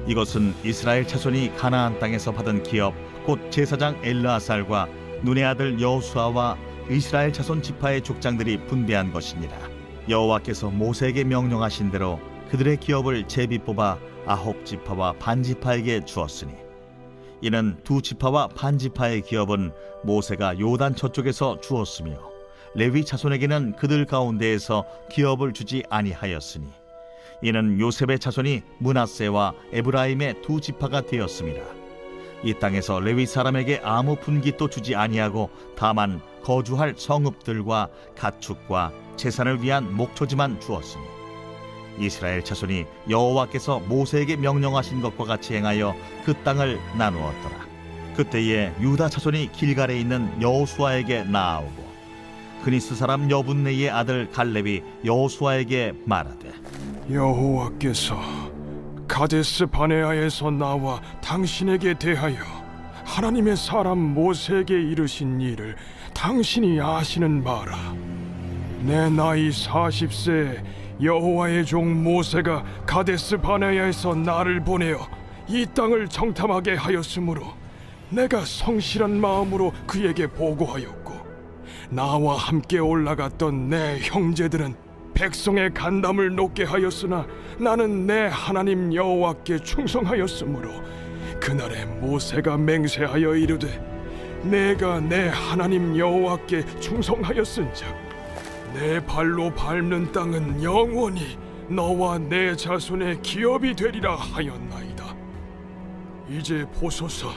이것은 이스라엘 자손이 가나안 땅에서 받은 기업 곧 제사장 엘르아살과 눈의 아들 여호수아와 이스라엘 자손 지파의 족장들이 분배한 것이니라. 여호와께서 모세에게 명령하신 대로 그들의 기업을 제비 뽑아 9지파와 반지파에게 주었으니 이는 2지파와 반지파의 기업은 모세가 요단 저쪽에서 주었으며 레위 자손에게는 그들 가운데에서 기업을 주지 아니하였으니 이는 요셉의 자손이 므낫세와 에브라임의 2지파가 되었습니다. 이 땅에서 레위 사람에게 아무 분깃도 주지 아니하고 다만 거주할 성읍들과 가축과 재산을 위한 목초지만 주었으니 이스라엘 자손이 여호와께서 모세에게 명령하신 것과 같이 행하여 그 땅을 나누었더라. 그때에 유다 자손이 길갈에 있는 여호수아에게 나아오고 그니스 사람 여분네의 아들 갈렙이 여호수아에게 말하되 여호와께서 가데스 바네아에서 나와 당신에게 대하여 하나님의 사람 모세에게 이르신 일을 당신이 아시는 바라. 내 나이 40세에 여호와의 종 모세가 가데스 바네아에서 나를 보내어 이 땅을 정탐하게 하였으므로 내가 성실한 마음으로 그에게 보고하였고 나와 함께 올라갔던 내 형제들은 백성의 간담을 높게 하였으나 나는 내 하나님 여호와께 충성하였으므로 그날에 모세가 맹세하여 이르되 내가 내 하나님 여호와께 충성하였은즉 내 발로 밟는 땅은 영원히 너와 내 자손의 기업이 되리라 하였나이다. 이제 보소서,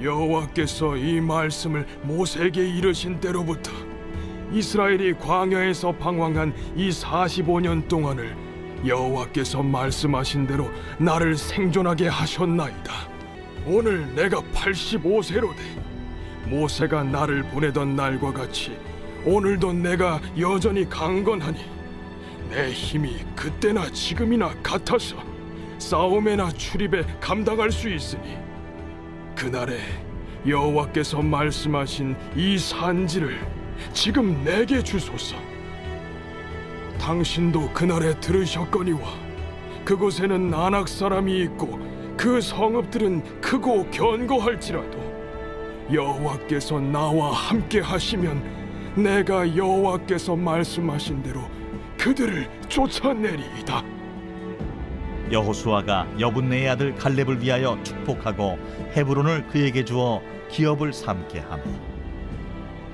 여호와께서 이 말씀을 모세에게 이르신 때로부터 이스라엘이 광야에서 방황한 이 45년 동안을 여호와께서 말씀하신 대로 나를 생존하게 하셨나이다. 오늘 내가 85세로 돼 모세가 나를 보내던 날과 같이 오늘도 내가 여전히 강건하니 내 힘이 그때나 지금이나 같아서 싸움에나 출입에 감당할 수 있으니 그날에 여호와께서 말씀하신 이 산지를 지금 내게 주소서. 당신도 그날에 들으셨거니와 그곳에는 아낙 사람이 있고 그 성읍들은 크고 견고할지라도 여호와께서 나와 함께 하시면 내가 여호와께서 말씀하신 대로 그들을 쫓아내리이다. 여호수아가 여분네의 아들 갈렙을 위하여 축복하고 헤브론을 그에게 주어 기업을 삼게 하며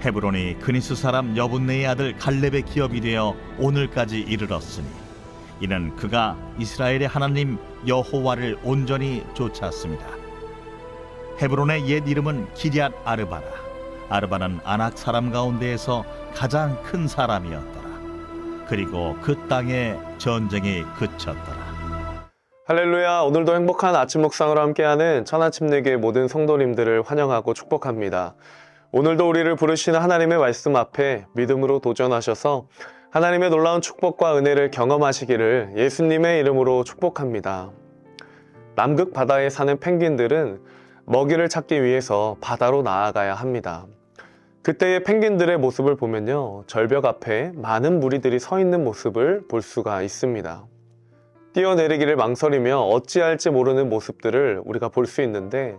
헤브론이 그니스 사람 여분네의 아들 갈렙의 기업이 되어 오늘까지 이르렀으니 이는 그가 이스라엘의 하나님 여호와를 온전히 쫓았습니다. 헤브론의 옛 이름은 기럇 아르바라. 아르바는 아낙 사람 가운데에서 가장 큰 사람이었더라. 그리고 그 땅에 전쟁이 그쳤더라. 할렐루야. 오늘도 행복한 아침 묵상으로 함께하는 천하침례교회 모든 성도님들을 환영하고 축복합니다. 오늘도 우리를 부르시는 하나님의 말씀 앞에 믿음으로 도전하셔서 하나님의 놀라운 축복과 은혜를 경험하시기를 예수님의 이름으로 축복합니다. 남극 바다에 사는 펭귄들은 먹이를 찾기 위해서 바다로 나아가야 합니다. 그때의 펭귄들의 모습을 보면요, 절벽 앞에 많은 무리들이 서 있는 모습을 볼 수가 있습니다. 뛰어내리기를 망설이며 어찌할지 모르는 모습들을 우리가 볼 수 있는데,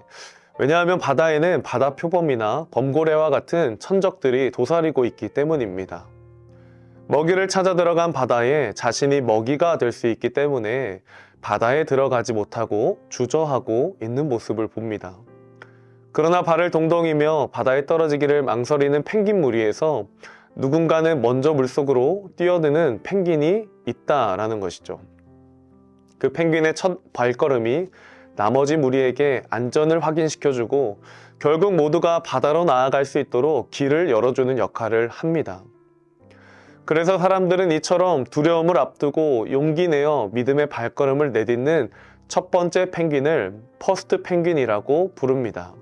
왜냐하면 바다에는 바다 표범이나 범고래와 같은 천적들이 도사리고 있기 때문입니다. 먹이를 찾아 들어간 바다에 자신이 먹이가 될 수 있기 때문에 바다에 들어가지 못하고 주저하고 있는 모습을 봅니다. 그러나 발을 동동이며 바다에 떨어지기를 망설이는 펭귄 무리에서 누군가는 먼저 물속으로 뛰어드는 펭귄이 있다라는 것이죠. 그 펭귄의 첫 발걸음이 나머지 무리에게 안전을 확인시켜주고 결국 모두가 바다로 나아갈 수 있도록 길을 열어주는 역할을 합니다. 그래서 사람들은 이처럼 두려움을 앞두고 용기 내어 믿음의 발걸음을 내딛는 첫 번째 펭귄을 퍼스트 펭귄이라고 부릅니다.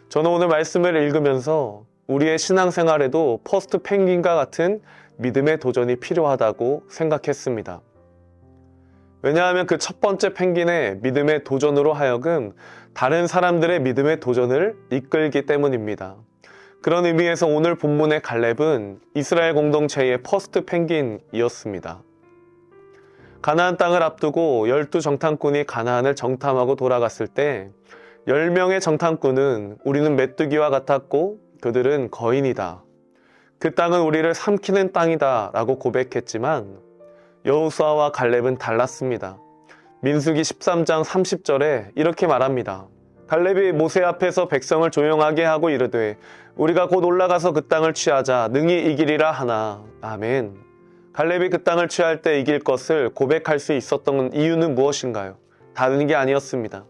저는 오늘 말씀을 읽으면서 우리의 신앙생활에도 퍼스트 펭귄과 같은 믿음의 도전이 필요하다고 생각했습니다. 왜냐하면 그 첫 번째 펭귄의 믿음의 도전으로 하여금 다른 사람들의 믿음의 도전을 이끌기 때문입니다. 그런 의미에서 오늘 본문의 갈렙은 이스라엘 공동체의 퍼스트 펭귄이었습니다. 가나안 땅을 앞두고 12정탐꾼이 가나안을 정탐하고 돌아갔을 때 10명의 정탐꾼은 우리는 메뚜기와 같았고 그들은 거인이다. 그 땅은 우리를 삼키는 땅이다 라고 고백했지만 여호수아와 갈렙은 달랐습니다. 민수기 13장 30절에 이렇게 말합니다. 갈렙이 모세 앞에서 백성을 조용하게 하고 이르되 우리가 곧 올라가서 그 땅을 취하자 능히 이기리라 하나. 아멘. 갈렙이 그 땅을 취할 때 이길 것을 고백할 수 있었던 이유는 무엇인가요? 다른 게 아니었습니다.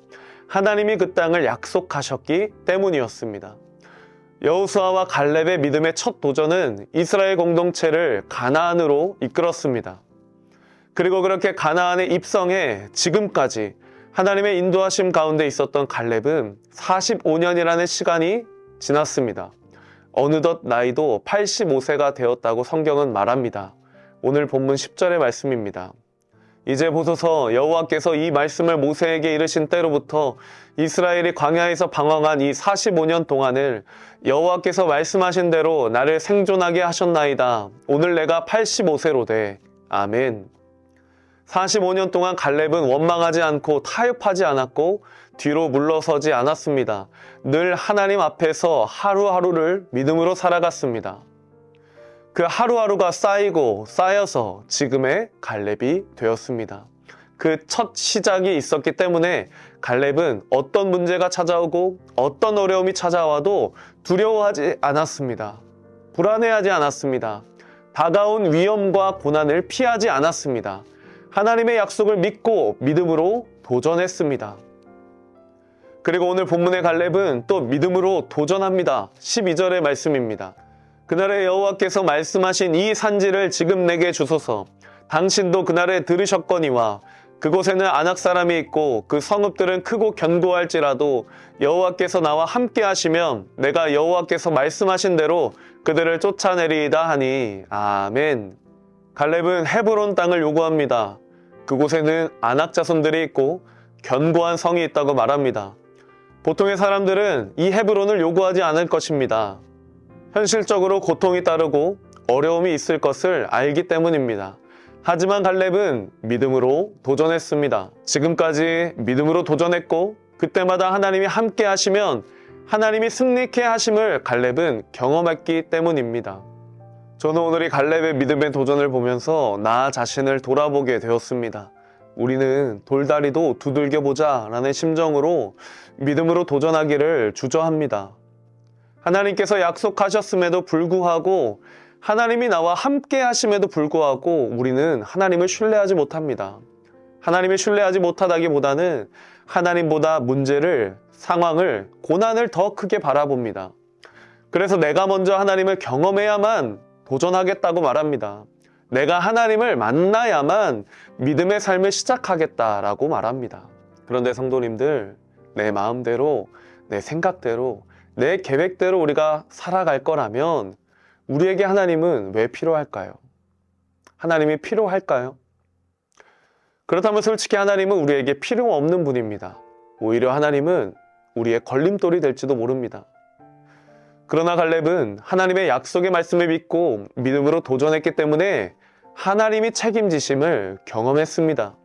하나님이 그 땅을 약속하셨기 때문이었습니다. 여호수아와 갈렙의 믿음의 첫 도전은 이스라엘 공동체를 가나안으로 이끌었습니다. 그리고 그렇게 가나안에 입성해 지금까지 하나님의 인도하심 가운데 있었던 갈렙은 45년이라는 시간이 지났습니다. 어느덧 나이도 85세가 되었다고 성경은 말합니다. 오늘 본문 10절의 말씀입니다. 이제 보소서 여호와께서 이 말씀을 모세에게 이르신 때로부터 이스라엘이 광야에서 방황한 이 45년 동안을 여호와께서 말씀하신 대로 나를 생존하게 하셨나이다. 오늘 내가 85세로 돼. 아멘. 45년 동안 갈렙은 원망하지 않고 타협하지 않았고 뒤로 물러서지 않았습니다. 늘 하나님 앞에서 하루하루를 믿음으로 살아갔습니다. 그 하루하루가 쌓이고 쌓여서 지금의 갈렙이 되었습니다. 그 첫 시작이 있었기 때문에 갈렙은 어떤 문제가 찾아오고 어떤 어려움이 찾아와도 두려워하지 않았습니다. 불안해하지 않았습니다. 다가온 위험과 고난을 피하지 않았습니다. 하나님의 약속을 믿고 믿음으로 도전했습니다. 그리고 오늘 본문의 갈렙은 또 믿음으로 도전합니다. 12절의 말씀입니다. 그날에 여호와께서 말씀하신 이 산지를 지금 내게 주소서. 당신도 그날에 들으셨거니와 그곳에는 아낙 사람이 있고 그 성읍들은 크고 견고할지라도 여호와께서 나와 함께 하시면 내가 여호와께서 말씀하신 대로 그들을 쫓아내리이다 하니. 아멘. 갈렙은 헤브론 땅을 요구합니다. 그곳에는 아낙 자손들이 있고 견고한 성이 있다고 말합니다. 보통의 사람들은 이 헤브론을 요구하지 않을 것입니다. 현실적으로 고통이 따르고 어려움이 있을 것을 알기 때문입니다. 하지만 갈렙은 믿음으로 도전했습니다. 지금까지 믿음으로 도전했고 그때마다 하나님이 함께 하시면 하나님이 승리케 하심을 갈렙은 경험했기 때문입니다. 저는 오늘 이 갈렙의 믿음의 도전을 보면서 나 자신을 돌아보게 되었습니다. 우리는 돌다리도 두들겨보자 라는 심정으로 믿음으로 도전하기를 주저합니다. 하나님께서 약속하셨음에도 불구하고 하나님이 나와 함께 하심에도 불구하고 우리는 하나님을 신뢰하지 못합니다. 하나님을 신뢰하지 못하다기보다는 하나님보다 문제를, 상황을, 고난을 더 크게 바라봅니다. 그래서 내가 먼저 하나님을 경험해야만 도전하겠다고 말합니다. 내가 하나님을 만나야만 믿음의 삶을 시작하겠다라고 말합니다. 그런데 성도님들, 내 마음대로, 내 생각대로, 내 계획대로 우리가 살아갈 거라면 우리에게 하나님은 왜 필요할까요? 하나님이 필요할까요? 그렇다면 솔직히 하나님은 우리에게 필요 없는 분입니다. 오히려 하나님은 우리의 걸림돌이 될지도 모릅니다. 그러나 갈렙은 하나님의 약속의 말씀을 믿고 믿음으로 도전했기 때문에 하나님이 책임지심을 경험했습니다.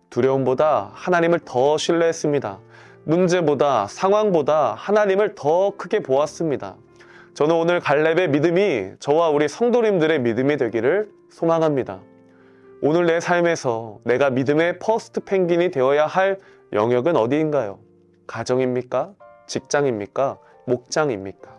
두려움보다 하나님을 더 신뢰했습니다. 문제보다 상황보다 하나님을 더 크게 보았습니다. 저는 오늘 갈렙의 믿음이 저와 우리 성도님들의 믿음이 되기를 소망합니다. 오늘 내 삶에서 내가 믿음의 퍼스트 펭귄이 되어야 할 영역은 어디인가요? 가정입니까? 직장입니까? 목장입니까?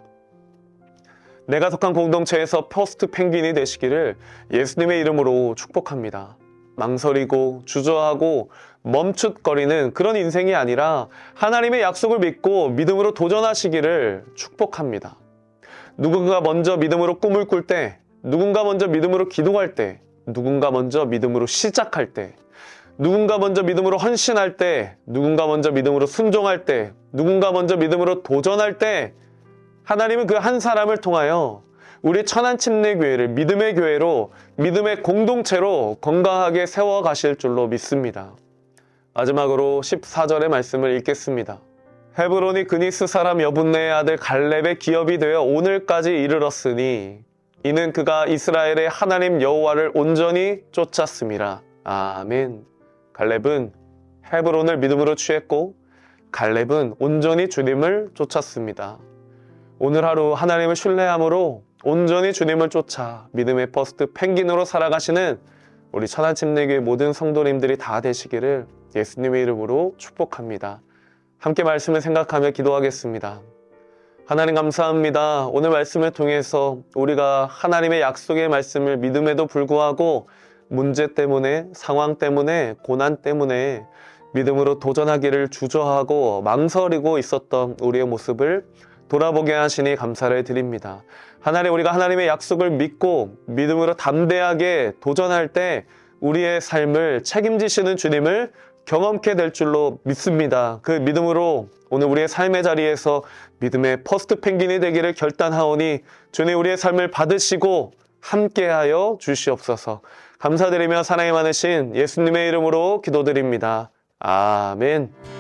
내가 속한 공동체에서 퍼스트 펭귄이 되시기를 예수님의 이름으로 축복합니다. 망설이고 주저하고 멈칫거리는 그런 인생이 아니라 하나님의 약속을 믿고 믿음으로 도전하시기를 축복합니다. 누군가 먼저 믿음으로 꿈을 꿀 때, 누군가 먼저 믿음으로 기도할 때, 누군가 먼저 믿음으로 시작할 때, 누군가 먼저 믿음으로 헌신할 때, 누군가 먼저 믿음으로 순종할 때, 누군가 먼저 믿음으로 도전할 때 하나님은 그 한 사람을 통하여 우리 천안침례교회를 믿음의 교회로, 믿음의 공동체로 건강하게 세워가실 줄로 믿습니다. 마지막으로 14절의 말씀을 읽겠습니다. 헤브론이 그니스 사람 여분네의 아들 갈렙의 기업이 되어 오늘까지 이르렀으니 이는 그가 이스라엘의 하나님 여호와를 온전히 쫓았음이라. 아멘. 갈렙은 헤브론을 믿음으로 취했고 갈렙은 온전히 주님을 쫓았습니다. 오늘 하루 하나님을 신뢰함으로 온전히 주님을 쫓아 믿음의 퍼스트 펭귄으로 살아가시는 우리 천안침례교회 모든 성도님들이 다 되시기를 예수님의 이름으로 축복합니다. 함께 말씀을 생각하며 기도하겠습니다. 하나님 감사합니다. 오늘 말씀을 통해서 우리가 하나님의 약속의 말씀을 믿음에도 불구하고 문제 때문에, 상황 때문에, 고난 때문에 믿음으로 도전하기를 주저하고 망설이고 있었던 우리의 모습을 돌아보게 하시니 감사를 드립니다. 하나님, 우리가 하나님의 약속을 믿고 믿음으로 담대하게 도전할 때 우리의 삶을 책임지시는 주님을 경험케 될 줄로 믿습니다. 그 믿음으로 오늘 우리의 삶의 자리에서 믿음의 퍼스트 펭귄이 되기를 결단하오니 주님, 우리의 삶을 받으시고 함께하여 주시옵소서. 감사드리며 사랑이 많으신 예수님의 이름으로 기도드립니다. 아멘.